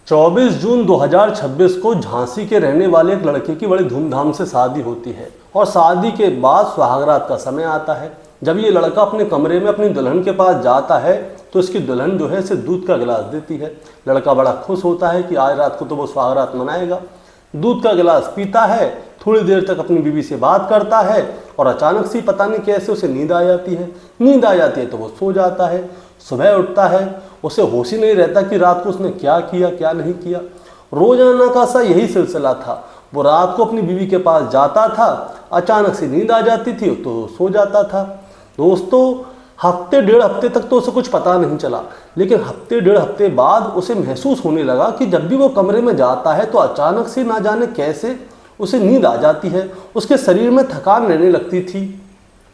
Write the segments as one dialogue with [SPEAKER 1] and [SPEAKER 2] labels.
[SPEAKER 1] 24 जून 2026 को झांसी के रहने वाले एक लड़के की बड़ी धूमधाम से शादी होती है और शादी के बाद सुहागरात का समय आता है। जब ये लड़का अपने कमरे में अपनी दुल्हन के पास जाता है तो इसकी दुल्हन जो है इसे दूध का गिलास देती है। लड़का बड़ा खुश होता है कि आज रात को तो वो सुहागरात मनाएगा। दूध का गिलास पीता है, थोड़ी देर तक अपनी बीवी से बात करता है और अचानक से पता नहीं कैसे उसे नींद आ जाती है। नींद आ जाती है तो वो सो जाता है। सुबह उठता है, उसे होश ही नहीं रहता कि रात को उसने क्या किया क्या नहीं किया। रोजाना का सा यही सिलसिला था। वो रात को अपनी बीवी के पास जाता था, अचानक से नींद आ जाती थी तो सो जाता था। दोस्तों, हफ्ते डेढ़ हफ्ते तक तो उसे कुछ पता नहीं चला, लेकिन हफ्ते डेढ़ हफ्ते बाद उसे महसूस होने लगा कि जब भी वो कमरे में जाता है तो अचानक से ना जाने कैसे उसे नींद आ जाती है। उसके शरीर में थकान रहने लगती थी,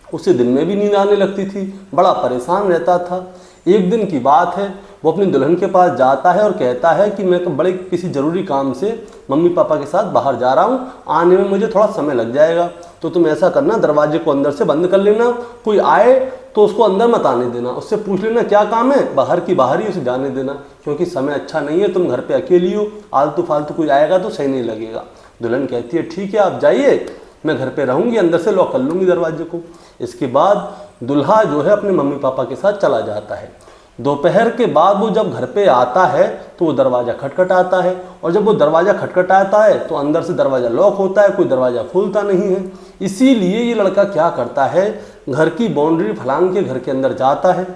[SPEAKER 1] उसे दिन में भी नींद आने लगती थी, बड़ा परेशान रहता था। एक दिन की बात है, वो अपनी दुल्हन के पास जाता है और कहता है कि मैं बड़े किसी ज़रूरी काम से मम्मी पापा के साथ बाहर जा रहा हूँ, आने में मुझे थोड़ा समय लग जाएगा, तो तुम ऐसा करना दरवाजे को अंदर से बंद कर लेना, कोई आए तो उसको अंदर मत आने देना, उससे पूछ लेना क्या काम है, बाहर की बाहर ही उसे जाने देना, क्योंकि समय अच्छा नहीं है, तुम घर पे अकेली हो, आलतू फालतू कोई आएगा तो सही नहीं लगेगा। दुल्हन कहती है ठीक है आप जाइए, मैं घर पे रहूँगी, अंदर से लॉक कर लूँगी दरवाजे को। इसके बाद दुल्हा जो है अपने मम्मी पापा के साथ चला जाता है। दोपहर के बाद वो जब घर पे आता है तो वो दरवाज़ा खटखटाता है, और जब वो दरवाज़ा खटखटाता है तो अंदर से दरवाज़ा लॉक होता है, कोई दरवाज़ा खुलता नहीं है। इसीलिए ये लड़का क्या करता है, घर की बाउंड्री फलांग के घर के अंदर जाता है।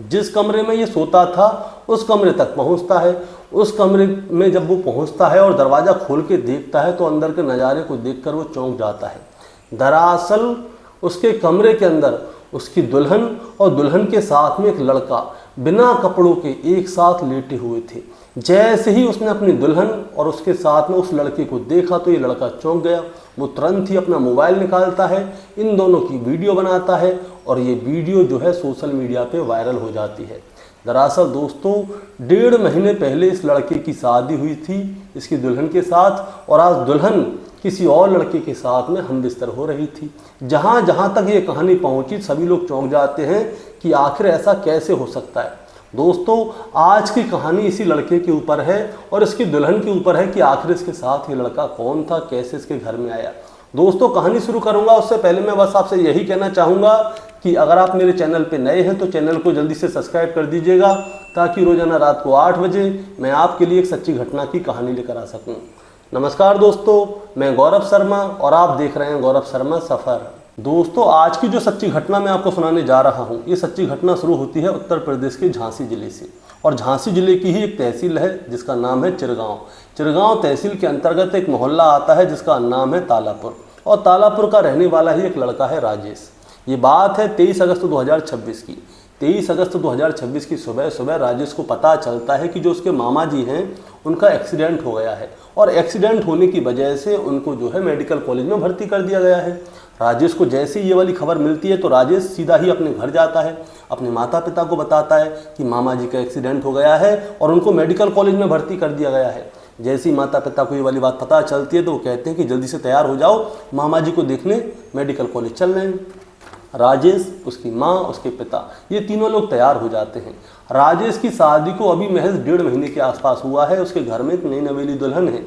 [SPEAKER 1] जिस कमरे में ये सोता था उस कमरे तक पहुंचता है। उस कमरे में जब वो पहुंचता है और दरवाज़ा खोल के देखता है तो अंदर के नज़ारे को देखकर वो चौंक जाता है। दरअसल उसके कमरे के अंदर उसकी दुल्हन और दुल्हन के साथ में एक लड़का बिना कपड़ों के एक साथ लेटे हुए थे। जैसे ही उसने अपनी दुल्हन और उसके साथ में उस लड़के को देखा तो ये लड़का चौंक गया। वो तुरंत ही अपना मोबाइल निकालता है, इन दोनों की वीडियो बनाता है और ये वीडियो जो है सोशल मीडिया पे वायरल हो जाती है। दरअसल दोस्तों, 1.5 महीने पहले इस लड़के की शादी हुई थी इसकी दुल्हन के साथ, और आज दुल्हन किसी और लड़के के साथ में हमबिस्तर हो रही थी। जहाँ जहाँ तक ये कहानी पहुँची सभी लोग चौंक जाते हैं कि आखिर ऐसा कैसे हो सकता है। दोस्तों, आज की कहानी इसी लड़के के ऊपर है और इसकी दुल्हन के ऊपर है कि आखिर इसके साथ ये लड़का कौन था, कैसे इसके घर में आया। दोस्तों, कहानी शुरू करूंगा उससे पहले मैं बस आपसे यही कहना चाहूँगा कि अगर आप मेरे चैनल पे नए हैं तो चैनल को जल्दी से सब्सक्राइब कर दीजिएगा, ताकि रोजाना रात को 8 बजे मैं आपके लिए एक सच्ची घटना की कहानी लेकर आ सकूँ। नमस्कार दोस्तों, मैं गौरव शर्मा और आप देख रहे हैं गौरव शर्मा सफ़र। दोस्तों, आज की जो सच्ची घटना मैं आपको सुनाने जा रहा हूँ, ये सच्ची घटना शुरू होती है उत्तर प्रदेश के झांसी जिले से, और झांसी जिले की ही एक तहसील है जिसका नाम है चिरगांव। चिरगांव तहसील के अंतर्गत एक मोहल्ला आता है जिसका नाम है तालापुर, और तालापुर का रहने वाला ही एक लड़का है राजेश। ये बात है 23 अगस्त 2026 की। 23 अगस्त 2026 की सुबह सुबह राजेश को पता चलता है कि जो उसके मामा जी हैं उनका एक्सीडेंट हो गया है, और एक्सीडेंट होने की वजह से उनको जो है मेडिकल कॉलेज में भर्ती कर दिया गया है। राजेश को जैसे ही ये वाली खबर मिलती है तो राजेश सीधा ही अपने घर जाता है, अपने माता पिता को बताता है कि मामा जी का एक्सीडेंट हो गया है और उनको मेडिकल कॉलेज में भर्ती कर दिया गया है। जैसे ही माता पिता को ये वाली बात पता चलती है तो वो कहते हैं कि जल्दी से तैयार हो जाओ, मामा जी को देखने मेडिकल कॉलेज चल रहे हैं। राजेश, उसकी माँ, उसके पिता, ये तीनों लोग तैयार हो जाते हैं। राजेश की शादी को अभी महज 1.5 महीने के आसपास हुआ है। उसके घर में एक नई नवेली दुल्हन है,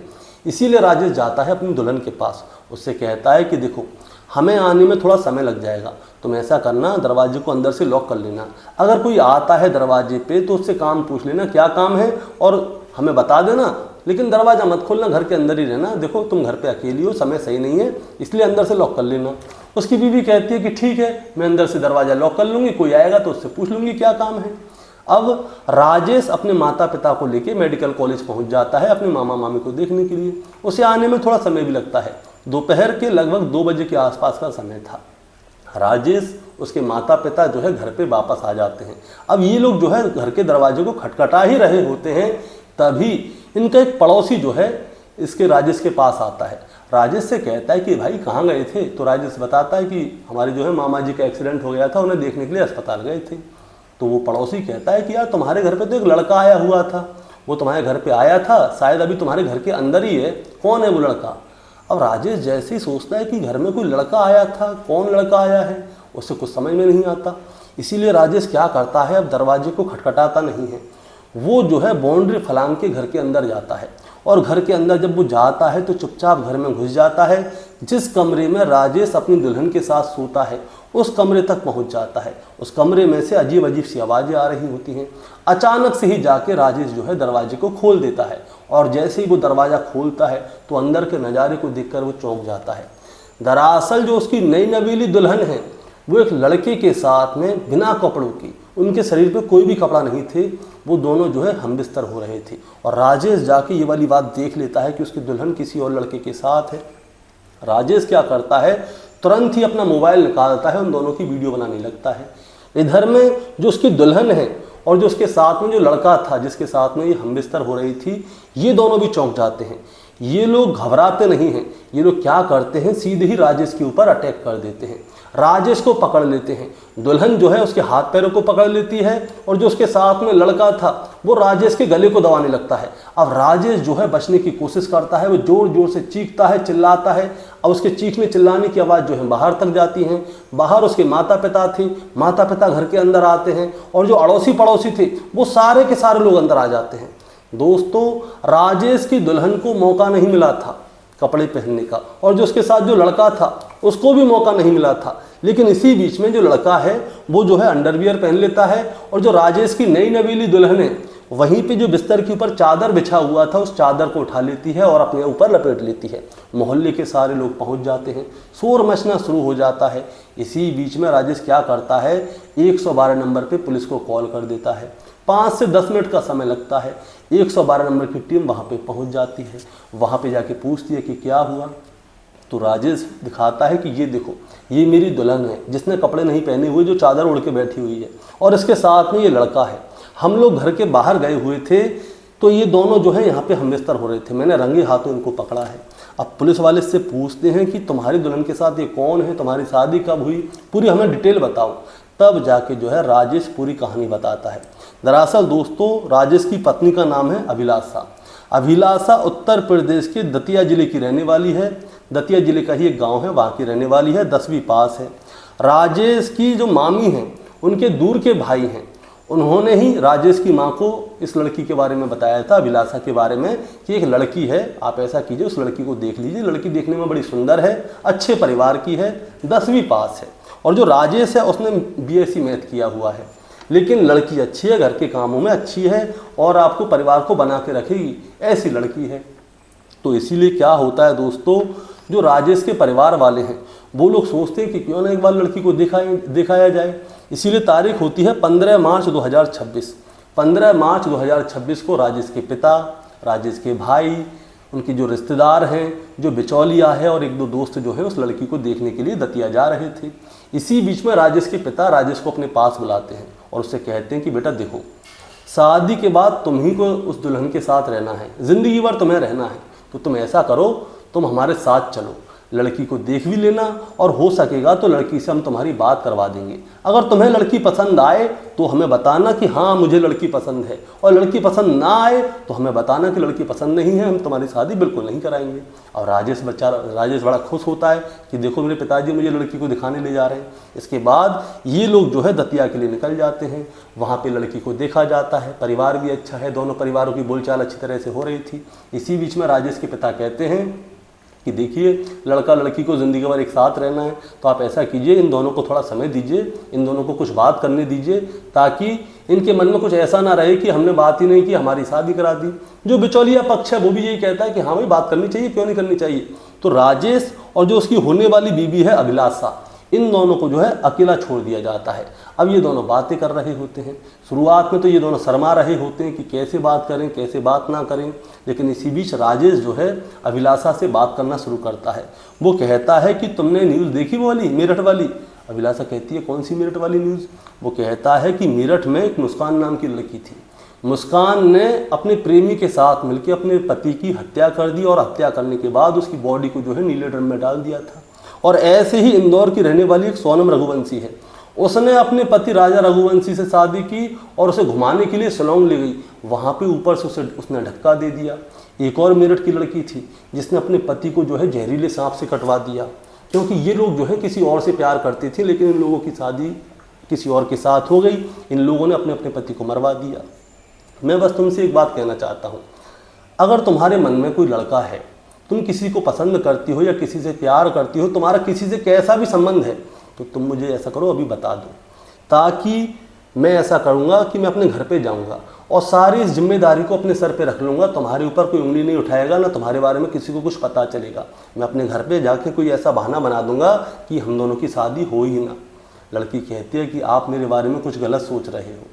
[SPEAKER 1] इसीलिए राजेश जाता है अपनी दुल्हन के पास। उससे कहता है कि देखो, हमें आने में थोड़ा समय लग जाएगा, तुम ऐसा करना दरवाजे को अंदर से लॉक कर लेना, अगर कोई आता है दरवाजे पे तो उससे काम पूछ लेना क्या काम है और हमें बता देना, लेकिन दरवाज़ा मत खोलना, घर के अंदर ही रहना। देखो तुम घर पे अकेली हो, समय सही नहीं है, इसलिए अंदर से लॉक कर लेना। उसकी बीवी कहती है कि ठीक है, मैं अंदर से दरवाज़ा लॉक कर लूँगी, कोई आएगा तो उससे पूछ लूँगी क्या काम है। अब राजेश अपने माता पिता को लेके मेडिकल कॉलेज पहुंच जाता है अपने मामा मामी को देखने के लिए। उसे आने में थोड़ा समय भी लगता है। दोपहर के लगभग 2 बजे के आसपास का समय था। राजेश, उसके माता पिता जो है घर पे वापस आ जाते हैं। अब ये लोग जो है घर के दरवाजे को खटखटा ही रहे होते हैं, तभी इनका एक पड़ोसी जो है इसके राजेश के पास आता है। राजेश से कहता है कि भाई कहाँ गए थे? तो राजेश बताता है कि हमारे जो है मामा जी का एक्सीडेंट हो गया था, उन्हें देखने के लिए अस्पताल गए थे। तो वो पड़ोसी कहता है कि यार तुम्हारे घर पे तो एक लड़का आया हुआ था, वो तुम्हारे घर पे आया था, शायद अभी तुम्हारे घर के अंदर ही है, कौन है वो लड़का? अब राजेश जैसे ही सोचता है कि घर में कोई लड़का आया था, कौन लड़का आया है, उससे कुछ समझ में नहीं आता। इसीलिए राजेश क्या करता है, अब दरवाजे को खटखटाता नहीं है, वो जो है बाउंड्री फलांग के घर के अंदर जाता है, और घर के अंदर जब वो जाता है तो चुपचाप घर में घुस जाता है। जिस कमरे में राजेश अपनी दुल्हन के साथ सोता है उस कमरे तक पहुंच जाता है। उस कमरे में से अजीब अजीब सी आवाज़ें आ रही होती हैं। अचानक से ही जाके राजेश जो है दरवाजे को खोल देता है, और जैसे ही वो दरवाज़ा खोलता है तो अंदर के नज़ारे को देखकर वो चौंक जाता है। दरअसल जो उसकी नई नवीली दुल्हन है वो एक लड़के के साथ में बिना कपड़ों की, उनके शरीर पे कोई भी कपड़ा नहीं थे, वो दोनों जो है हमबिस्तर हो रहे थे। और राजेश जाके ये वाली बात देख लेता है कि उसकी दुल्हन किसी और लड़के के साथ है। राजेश क्या करता है, तुरंत ही अपना मोबाइल निकालता है, उन दोनों की वीडियो बनाने लगता है। इधर में जो उसकी दुल्हन है और जो उसके साथ में जो लड़का था जिसके साथ में ये हमबिस्तर हो रही थी, ये दोनों भी चौंक जाते हैं। ये लोग घबराते नहीं हैं, ये लोग क्या करते हैं, सीधे ही राजेश के ऊपर अटैक कर देते हैं। राजेश को पकड़ लेते हैं, दुल्हन जो है उसके हाथ पैरों को पकड़ लेती है, और जो उसके साथ में लड़का था वो राजेश के गले को दबाने लगता है। अब राजेश जो है बचने की कोशिश करता है, वो जोर जोर से चीखता है, चिल्लाता है। अब उसके चीखने चिल्लाने की आवाज़ जो है बाहर तक जाती है। बाहर उसके माता पिता थे, माता पिता घर के अंदर आते हैं, और जो अड़ोसी पड़ोसी थे वो सारे के सारे लोग अंदर आ जाते हैं। दोस्तों, राजेश की दुल्हन को मौका नहीं मिला था कपड़े पहनने का, और जो उसके साथ जो लड़का था उसको भी मौका नहीं मिला था। लेकिन इसी बीच में जो लड़का है वो जो है अंडरवियर पहन लेता है, और जो राजेश की नई नवीली दुल्हन है वहीं पे जो बिस्तर के ऊपर चादर बिछा हुआ था उस चादर को उठा लेती है और अपने ऊपर लपेट लेती है। मोहल्ले के सारे लोग पहुंच जाते हैं, शोर मचना शुरू हो जाता है। इसी बीच में राजेश क्या करता है, 112 नंबर पे पुलिस को कॉल कर देता है। 5 से 10 मिनट का समय लगता है। 112 नंबर की टीम वहाँ पे पहुँच जाती है, वहाँ पे जाके पूछती है कि क्या हुआ। तो राजेश दिखाता है कि ये देखो, ये मेरी दुल्हन है जिसने कपड़े नहीं पहने हुए, जो चादर ओढ़ के बैठी हुई है, और इसके साथ में ये लड़का है। हम लोग घर के बाहर गए हुए थे तो ये दोनों जो है यहाँ पे हमबिस्तर हो रहे थे, मैंने रंगे हाथों इनको पकड़ा है। अब पुलिस वाले से पूछते हैं कि तुम्हारी दुल्हन के साथ ये कौन है, तुम्हारी शादी कब हुई, पूरी हमें डिटेल बताओ। तब जाके जो है राजेश पूरी कहानी बताता है। दरअसल दोस्तों, राजेश की पत्नी का नाम है अभिलाषा। अभिलाषा उत्तर प्रदेश के दतिया जिले की रहने वाली है। दतिया जिले का ही एक गांव है, वहाँ की रहने वाली है, 10वीं पास है। राजेश की जो मामी हैं उनके दूर के भाई हैं, उन्होंने ही राजेश की माँ को इस लड़की के बारे में बताया था, अभिलाषा के बारे में, कि एक लड़की है, आप ऐसा कीजिए उस लड़की को देख लीजिए, लड़की देखने में बड़ी सुंदर है, अच्छे परिवार की है, 10वीं पास है। और जो राजेश है उसने BSc मैथ किया हुआ है, लेकिन लड़की अच्छी है, घर के कामों में अच्छी है, और आपको परिवार को बना के रखेगी, ऐसी लड़की है। तो इसीलिए क्या होता है दोस्तों, जो राजेश के परिवार वाले हैं वो लोग सोचते हैं कि क्यों ना एक बार लड़की को दिखाया जाए। इसीलिए तारीख होती है 15 मार्च 2026। 15 मार्च 2026 को राजेश के पिता, राजेश के भाई, उनके जो रिश्तेदार हैं, जो बिचौलिया है, और 1-2 दोस्त जो है उस लड़की को देखने के लिए दतिया जा रहे थे। इसी बीच में राजेश के पिता राजेश को अपने पास बुलाते हैं और उससे कहते हैं कि बेटा देखो, शादी के बाद तुम ही को उस दुल्हन के साथ रहना है, ज़िंदगी भर तुम्हें रहना है, तो तुम ऐसा करो, तुम हमारे साथ चलो, लड़की को देख भी लेना, और हो सकेगा तो लड़की से हम तुम्हारी बात करवा देंगे। अगर तुम्हें लड़की पसंद आए तो हमें बताना कि हाँ मुझे लड़की पसंद है, और लड़की पसंद ना आए तो हमें बताना कि लड़की पसंद नहीं है, हम तुम्हारी शादी बिल्कुल नहीं कराएंगे। और राजेश बड़ा खुश होता है कि देखो मेरे पिताजी मुझे लड़की को दिखाने ले जा रहे हैं। इसके बाद ये लोग जो है दतिया के लिए निकल जाते हैं। वहाँ पे लड़की को देखा जाता है, परिवार भी अच्छा है, दोनों परिवारों की बोलचाल अच्छी तरह से हो रही थी। इसी बीच में राजेश के पिता कहते हैं कि देखिए, लड़का लड़की को ज़िंदगी भर एक साथ रहना है, तो आप ऐसा कीजिए, इन दोनों को थोड़ा समय दीजिए, इन दोनों को कुछ बात करने दीजिए, ताकि इनके मन में कुछ ऐसा ना रहे कि हमने बात ही नहीं की, हमारी शादी करा दी। जो बिचौलिया पक्ष है वो भी यही कहता है कि हाँ भाई बात करनी चाहिए, क्यों नहीं करनी चाहिए। तो राजेश और जो उसकी होने वाली बीवी है अभिलाषा, इन दोनों को जो है अकेला छोड़ दिया जाता है। अब ये दोनों बातें कर रहे होते हैं। शुरुआत में तो ये दोनों शर्मा रहे होते हैं कि कैसे बात करें, कैसे बात ना करें, लेकिन इसी बीच राजेश जो है अभिलाषा से बात करना शुरू करता है। वो कहता है कि तुमने न्यूज़ देखी वो वाली मेरठ वाली? अभिलाषा कहती है कौन सी मेरठ वाली न्यूज़? वो कहता है कि मेरठ में एक मुस्कान नाम की लड़की थी, मुस्कान ने अपने प्रेमी के साथ मिलकर अपने पति की हत्या कर दी, और हत्या करने के बाद उसकी बॉडी को जो है नीले ड्रम में डाल दिया था। और ऐसे ही इंदौर की रहने वाली एक सोनम रघुवंशी है, उसने अपने पति राजा रघुवंशी से शादी की और उसे घुमाने के लिए शिलोंग ले गई, वहाँ पे ऊपर से उसने धक्का दे दिया। एक और मेरठ की लड़की थी जिसने अपने पति को जो है जहरीले सांप से कटवा दिया, क्योंकि ये लोग जो है किसी और से प्यार करते थे, लेकिन इन लोगों की शादी किसी और के साथ हो गई, इन लोगों ने अपने अपने पति को मरवा दिया। मैं बस तुमसे एक बात कहना चाहता हूँ, अगर तुम्हारे मन में कोई लड़का है, तुम किसी को पसंद करती हो या किसी से प्यार करती हो, तुम्हारा किसी से कैसा भी संबंध है, तो तुम मुझे ऐसा करो अभी बता दो, ताकि मैं ऐसा करूँगा कि मैं अपने घर पे जाऊँगा और सारी इस जिम्मेदारी को अपने सर पे रख लूँगा। तुम्हारे ऊपर कोई उंगली नहीं उठाएगा, ना तुम्हारे बारे में किसी को कुछ पता चलेगा। मैं अपने घर पे जाके कोई ऐसा बहाना बना दूंगा कि हम दोनों की शादी हो ही ना। लड़की कहती है कि आप मेरे बारे में कुछ गलत सोच रहे हो,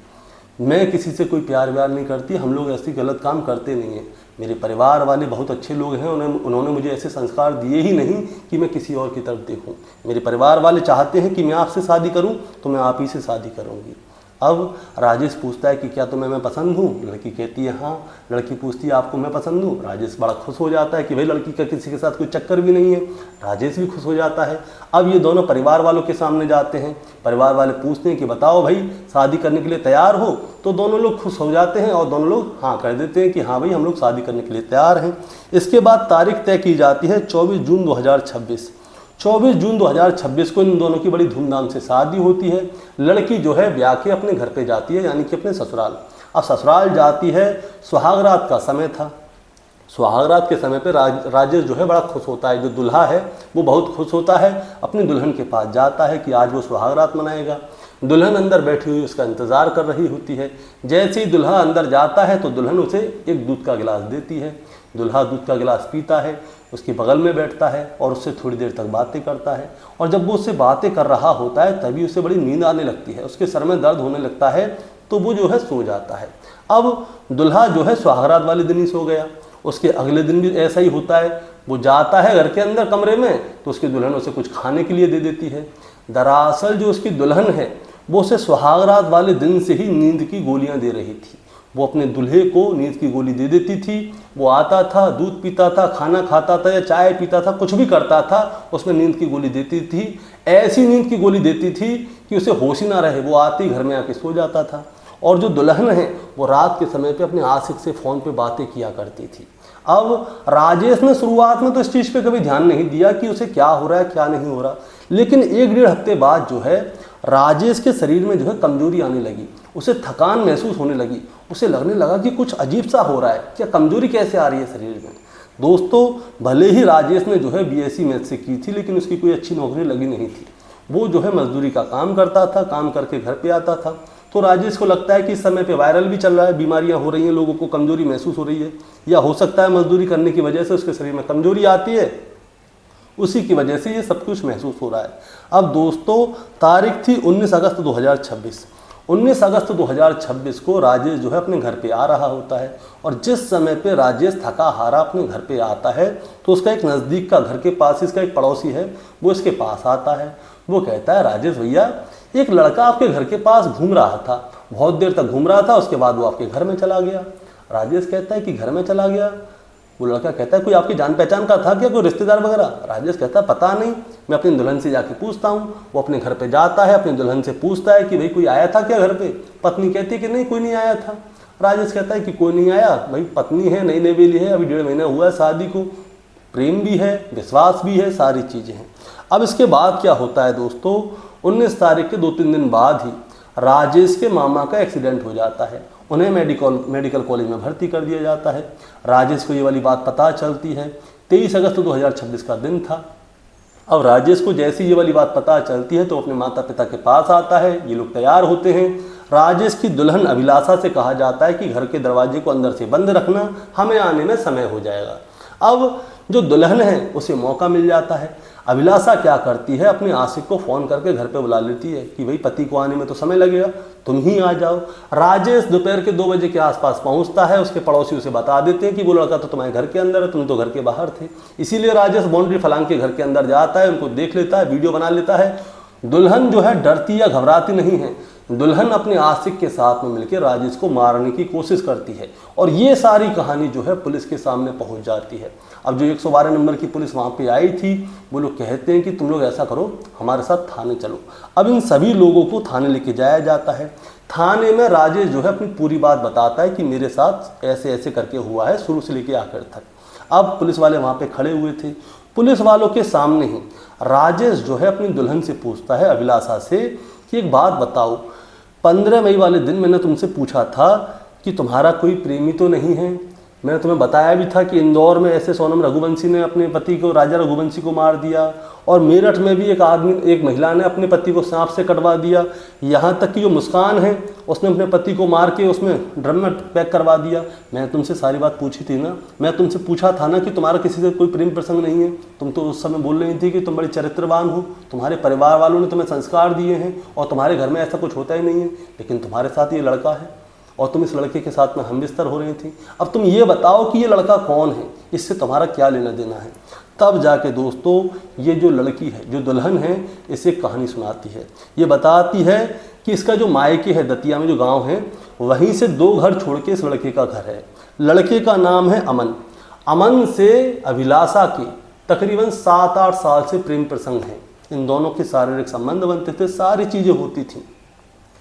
[SPEAKER 1] मैं किसी से कोई प्यार व्यार नहीं करती, हम लोग ऐसी गलत काम करते नहीं हैं। मेरे परिवार वाले बहुत अच्छे लोग हैं, उन्होंने मुझे ऐसे संस्कार दिए ही नहीं कि मैं किसी और की तरफ देखूं। मेरे परिवार वाले चाहते हैं कि मैं आपसे शादी करूं, तो मैं आप ही से शादी करूंगी। अब राजेश पूछता है कि क्या तुम्हें मैं पसंद हूँ? लड़की कहती है हाँ। लड़की पूछती है आपको मैं पसंद हूँ? राजेश बड़ा खुश हो जाता है कि भाई लड़की का किसी के साथ कोई चक्कर भी नहीं है। राजेश भी खुश हो जाता है। अब ये दोनों परिवार वालों के सामने जाते हैं। परिवार वाले पूछते हैं कि बताओ भाई शादी करने के लिए तैयार हो? तो दोनों लोग खुश हो जाते हैं और दोनों लोग हाँ कर देते हैं कि हाँ भाई हम लोग शादी करने के लिए तैयार हैं। इसके बाद तारीख तय की जाती है 24 जून 2026। 24 जून 2026 को इन दोनों की बड़ी धूमधाम से शादी होती है। लड़की जो है ब्याह के अपने घर पे जाती है, यानी कि अपने ससुराल। अब ससुराल जाती है, सुहागरात का समय था। सुहागरात के समय पे राजेश जो है बड़ा खुश होता है। जो दुल्हा है वो बहुत खुश होता है, अपनी दुल्हन के पास जाता है कि आज वो सुहागरात मनाएगा। दुल्हन अंदर बैठी हुई उसका इंतज़ार कर रही होती है। जैसे ही दुल्हा अंदर जाता है तो दुल्हन उसे एक दूध का गिलास देती है। दुल्हा दूध का गिलास पीता है, उसके बगल में बैठता है और उससे थोड़ी देर तक बातें करता है। और जब वो उससे बातें कर रहा होता है तभी उसे बड़ी नींद आने लगती है, उसके सर में दर्द होने लगता है, तो वो जो है सो जाता है। अब दुल्हा जो है सुहागरात वाले दिन ही सो गया। उसके अगले दिन भी ऐसा ही होता है। वो जाता है घर के अंदर कमरे में तो उसकी दुल्हन उसे कुछ खाने के लिए दे देती है। दरअसल जो उसकी दुल्हन है वो उसे सुहागरात वाले दिन से ही नींद की गोलियां दे रही थी। वो अपने दूल्हे को नींद की गोली दे देती थी। वो आता था, दूध पीता था, खाना खाता था या चाय पीता था, कुछ भी करता था, उसमें नींद की गोली देती थी। ऐसी नींद की गोली देती थी कि उसे होश ही ना रहे। वो आते ही घर में आके सो जाता था। और जो दुल्हन है वो रात के समय पे अपने आशिक से फ़ोन पे बातें किया करती थी। अब राजेश ने शुरुआत में तो इस चीज़ पे कभी ध्यान नहीं दिया कि उसे क्या हो रहा है क्या नहीं हो रहा, लेकिन 1-1.5 हफ्ते बाद जो है राजेश के शरीर में जो है कमजोरी आने लगी। उसे थकान महसूस होने लगी। उसे लगने लगा कि कुछ अजीब सा हो रहा है, क्या कमजोरी कैसे आ रही है शरीर में। दोस्तों भले ही राजेश ने जो है BSc मैथ से की थी, लेकिन उसकी कोई अच्छी नौकरी लगी नहीं थी। वो जो है मजदूरी का काम करता था, काम करके घर पे आता था। तो राजेश को लगता है कि इस समय पे वायरल भी चल रहा है, बीमारियां हो रही हैं, लोगों को कमजोरी महसूस हो रही है, या हो सकता है मजदूरी करने की वजह से उसके शरीर में कमजोरी आती है, उसी की वजह से ये सब कुछ महसूस हो रहा है। अब दोस्तों तारीख थी 19 अगस्त 2026। 19 अगस्त 2026 को राजेश जो है अपने घर पे आ रहा होता है। और जिस समय पे राजेश थका हारा अपने घर पे आता है तो उसका एक नज़दीक का घर के पास इसका एक पड़ोसी है, वो इसके पास आता है। वो कहता है राजेश भैया एक लड़का आपके घर के पास घूम रहा था, बहुत देर तक घूम रहा था, उसके बाद वो आपके घर में चला गया। राजेश कहता है कि घर में चला गया? वो लड़का कहता है कोई आपकी जान पहचान का था क्या, कोई रिश्तेदार वगैरह? राजेश कहता है पता नहीं, मैं अपनी दुल्हन से जाके पूछता हूँ। वो अपने घर पे जाता है, अपनी दुल्हन से पूछता है कि भाई कोई आया था क्या घर पे? पत्नी कहती है कि नहीं कोई नहीं आया था। राजेश कहता है कि कोई नहीं आया? भाई पत्नी है, नई नवेली है, अभी 1.5 महीना हुआ है शादी को, प्रेम भी है, विश्वास भी है, सारी चीज़ें हैं। अब इसके बाद क्या होता है दोस्तों, 19 तारीख के 2-3 दिन बाद ही राजेश के मामा का एक्सीडेंट हो जाता है। उन्हें मेडिकल कॉलेज में भर्ती कर दिया जाता है। राजेश को ये वाली बात पता चलती है। 23 अगस्त 2026 का दिन था। अब राजेश को जैसे ये वाली बात पता चलती है तो अपने माता पिता के पास आता है। ये लोग तैयार होते हैं। राजेश की दुल्हन अभिलाषा से कहा जाता है कि घर के दरवाजे को अंदर से बंद रखना, हमें आने में समय हो जाएगा। अब जो दुल्हन है उसे मौका मिल जाता है। अभिलाषा क्या करती है, अपने आशिक को फ़ोन करके घर पे बुला लेती है कि भाई पति को आने में तो समय लगेगा, तुम ही आ जाओ। राजेश दोपहर के 2 बजे के आसपास पहुंचता है। उसके पड़ोसी उसे बता देते हैं कि वो लड़का तो तुम्हारे घर के अंदर है, तुम तो घर के बाहर थे। इसीलिए राजेश बाउंड्री फलांग के घर के अंदर जाता है, उनको देख लेता है, वीडियो बना लेता है। दुल्हन जो है डरती या घबराती नहीं है। दुल्हन अपने आशिक के साथ में मिलकर राजेश को मारने की कोशिश करती है और ये सारी कहानी जो है पुलिस के सामने पहुंच जाती है। अब जो 112 नंबर की पुलिस वहाँ पे आई थी, वो लोग कहते हैं कि तुम लोग ऐसा करो, हमारे साथ थाने चलो। अब इन सभी लोगों को थाने लेके जाया जाता है। थाने में राजेश जो है अपनी पूरी बात बताता है कि मेरे साथ ऐसे ऐसे करके हुआ है, शुरू से लेके आखिर तक। अब पुलिस वाले वहाँ पे खड़े हुए थे। पुलिस वालों के सामने ही राजेश जो है अपनी दुल्हन से पूछता है, अभिलाषा से, कि एक बात बताओ, 15 मई वाले दिन मैंने तुमसे पूछा था कि तुम्हारा कोई प्रेमी तो नहीं है। मैंने तुम्हें बताया भी था कि इंदौर में ऐसे सोनम रघुवंशी ने अपने पति को, राजा रघुवंशी को मार दिया, और मेरठ में भी एक महिला ने अपने पति को सांप से कटवा दिया। यहाँ तक कि जो मुस्कान है उसने अपने पति को मार के उसमें ड्रम में पैक करवा दिया। मैंने तुमसे सारी बात पूछी थी ना, मैं तुमसे पूछा था ना कि तुम्हारा किसी से कोई प्रेम प्रसंग नहीं है। तुम तो उस समय बोल रही थी कि तुम बड़ी चरित्रवान हो, तुम्हारे परिवार वालों ने तुम्हें संस्कार दिए हैं और तुम्हारे घर में ऐसा कुछ होता ही नहीं है, लेकिन तुम्हारे साथ ये लड़का है और तुम इस लड़के के साथ में हमबिस्तर हो रही थी। अब तुम ये बताओ कि ये लड़का कौन है, इससे तुम्हारा क्या लेना देना है। तब जाके दोस्तों ये जो लड़की है, जो दुल्हन है, इसे कहानी सुनाती है। ये बताती है कि इसका जो मायके है, दतिया में जो गांव है, वहीं से 2 घर छोड़ के इस लड़के का घर है। लड़के का नाम है अमन। अमन से अभिलाषा के तकरीबन 7-8 साल से प्रेम प्रसंग है। इन दोनों के शारीरिक संबंध बनते थे, सारी चीज़ें होती थी,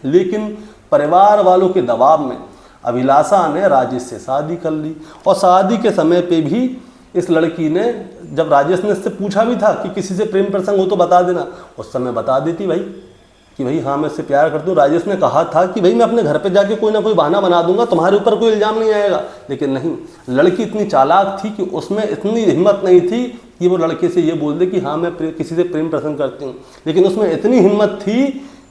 [SPEAKER 1] लेकिन परिवार वालों के दबाव में अभिलाषा ने राजेश से शादी कर ली। और शादी के समय पे भी इस लड़की ने, जब राजेश ने इससे पूछा भी था कि किसी से प्रेम प्रसंग हो तो बता देना, उस समय बता देती भाई कि भाई हाँ मैं इससे प्यार करती हूँ। राजेश ने कहा था कि भाई मैं अपने घर पे जाके कोई ना कोई बहाना बना दूंगा, तुम्हारे ऊपर कोई इल्ज़ाम नहीं आएगा। लेकिन नहीं, लड़की इतनी चालाक थी कि उसमें इतनी हिम्मत नहीं थी कि वो लड़के से ये बोल दे कि हाँ मैं किसी से प्रेम प्रसंग करती हूँ, लेकिन उसमें इतनी हिम्मत थी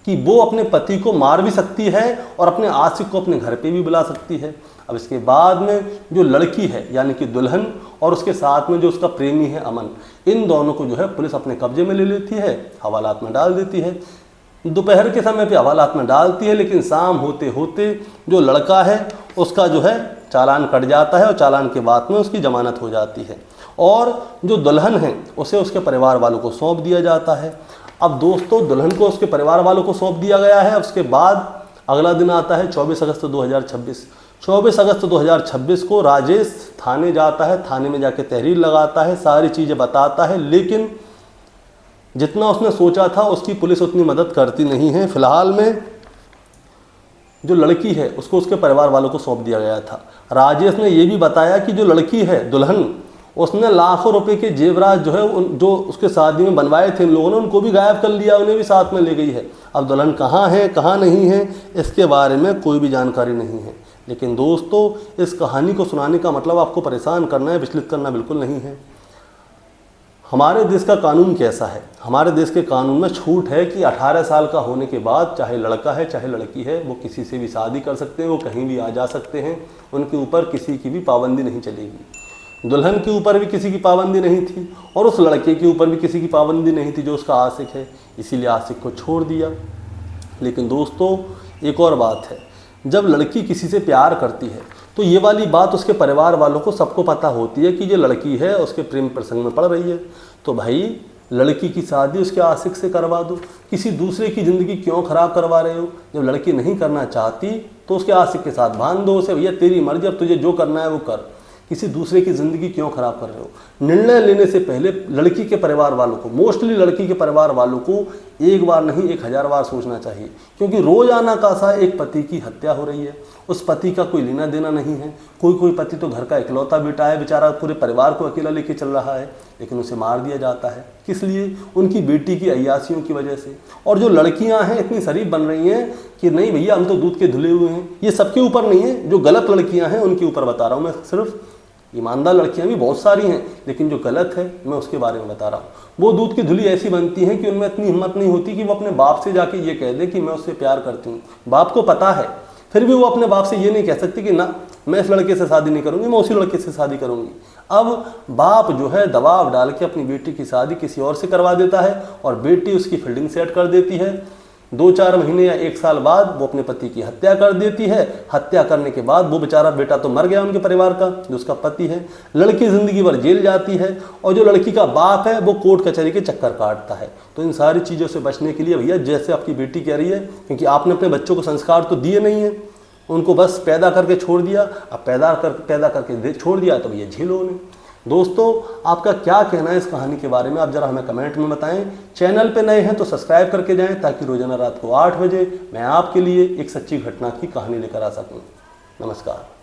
[SPEAKER 1] कि वो अपने पति को मार भी सकती है और अपने आशिक को अपने घर पे भी बुला सकती है। अब इसके बाद में जो लड़की है यानी कि दुल्हन और उसके साथ में जो उसका प्रेमी है अमन, इन दोनों को जो है पुलिस अपने कब्जे में ले लेती है, हवालात में डाल देती है। दोपहर के समय पे हवालात में डालती है, लेकिन शाम होते होते जो लड़का है उसका जो है चालान कट जाता है और चालान के बाद में उसकी जमानत हो जाती है और जो दुल्हन है उसे उसके परिवार वालों को सौंप दिया जाता है। अब दोस्तों दुल्हन को उसके परिवार वालों को सौंप दिया गया है। उसके बाद अगला दिन आता है 24 अगस्त 2026। 24 अगस्त 2026 को राजेश थाने जाता है, थाने में जाके तहरीर लगाता है, सारी चीज़ें बताता है, लेकिन जितना उसने सोचा था उसकी पुलिस उतनी मदद करती नहीं है। फिलहाल में जो लड़की है उसको उसके परिवार वालों को सौंप दिया गया था। राजेश ने यह भी बताया कि जो लड़की है दुल्हन, उसने लाखों रुपए के जेवरात जो है जो उसके शादी में बनवाए थे इन लोगों ने, उनको भी गायब कर लिया, उन्हें भी साथ में ले गई है। अब दुल्हन कहाँ है कहाँ नहीं है इसके बारे में कोई भी जानकारी नहीं है। लेकिन दोस्तों इस कहानी को सुनाने का मतलब आपको परेशान करना है, विचलित करना बिल्कुल नहीं है। हमारे देश का कानून कैसा है? हमारे देश के कानून में छूट है कि 18 साल का होने के बाद चाहे लड़का है चाहे लड़की है, वो किसी से भी शादी कर सकते हैं, वो कहीं भी आ जा सकते हैं, उनके ऊपर किसी की भी पाबंदी नहीं चलेगी। दुल्हन के ऊपर भी किसी की पाबंदी नहीं थी और उस लड़के के ऊपर भी किसी की पाबंदी नहीं थी जो उसका आशिक है, इसीलिए आशिक को छोड़ दिया। लेकिन दोस्तों एक और बात है, जब लड़की किसी से प्यार करती है तो ये वाली बात उसके परिवार वालों को सबको पता होती है कि ये लड़की है उसके प्रेम प्रसंग में पड़ रही है, तो भाई लड़की की शादी उसके आशिक से करवा दो। किसी दूसरे की ज़िंदगी क्यों ख़राब करवा रहे हो? जब लड़की नहीं करना चाहती तो उसके आशिक के साथ बांध दो उसे, भैया तेरी मर्जी, अब तुझे जो करना है वो कर, किसी दूसरे की ज़िंदगी क्यों ख़राब कर रहे हो? निर्णय लेने से पहले लड़की के परिवार वालों को, मोस्टली लड़की के परिवार वालों को एक बार नहीं 1000 बार सोचना चाहिए, क्योंकि रोज़ाना का सा एक पति की हत्या हो रही है, उस पति का कोई लेना देना नहीं है। कोई पति तो घर का इकलौता बेटा है, बेचारा पूरे परिवार को अकेला लेके चल रहा है, लेकिन उसे मार दिया जाता है। किस लिए? उनकी बेटी की अय्यासियों की वजह से। और जो लड़कियां हैं इतनी शरीफ बन रही हैं कि नहीं भैया हम तो दूध के धुले हुए हैं। ये सबके ऊपर नहीं है, जो गलत लड़कियां हैं उनके ऊपर बता रहा हूँ मैं सिर्फ। ईमानदार लड़कियां भी बहुत सारी हैं, लेकिन जो गलत है मैं उसके बारे में बता रहा हूँ। वो दूध की धुली ऐसी बनती हैं कि उनमें इतनी हिम्मत नहीं होती कि वो अपने बाप से जाके ये कह दे कि मैं उससे प्यार करती हूँ। बाप को पता है, फिर भी वो अपने बाप से ये नहीं कह सकती कि ना मैं इस लड़के से शादी नहीं करूँगी, मैं उसी लड़के से शादी करूँगी। अब बाप जो है दबाव डाल के अपनी बेटी की शादी किसी और से करवा देता है और बेटी उसकी फील्डिंग सेट कर देती है। 2-4 महीने या 1 साल बाद वो अपने पति की हत्या कर देती है। हत्या करने के बाद वो बेचारा बेटा तो मर गया उनके परिवार का, जो उसका पति है। लड़की ज़िंदगी भर जेल जाती है और जो लड़की का बाप है वो कोर्ट कचहरी के चक्कर काटता है। तो इन सारी चीज़ों से बचने के लिए भैया, जैसे आपकी बेटी कह रही है, क्योंकि आपने अपने बच्चों को संस्कार तो दिए नहीं है, उनको बस पैदा करके छोड़ दिया। अब पैदा करके छोड़ दिया तो भैया झेलो उन्हें। दोस्तों आपका क्या कहना है इस कहानी के बारे में, आप जरा हमें कमेंट में बताएं। चैनल पे नए हैं तो सब्सक्राइब करके जाएं, ताकि रोजाना रात को 8 बजे मैं आपके लिए एक सच्ची घटना की कहानी लेकर आ सकूं। नमस्कार।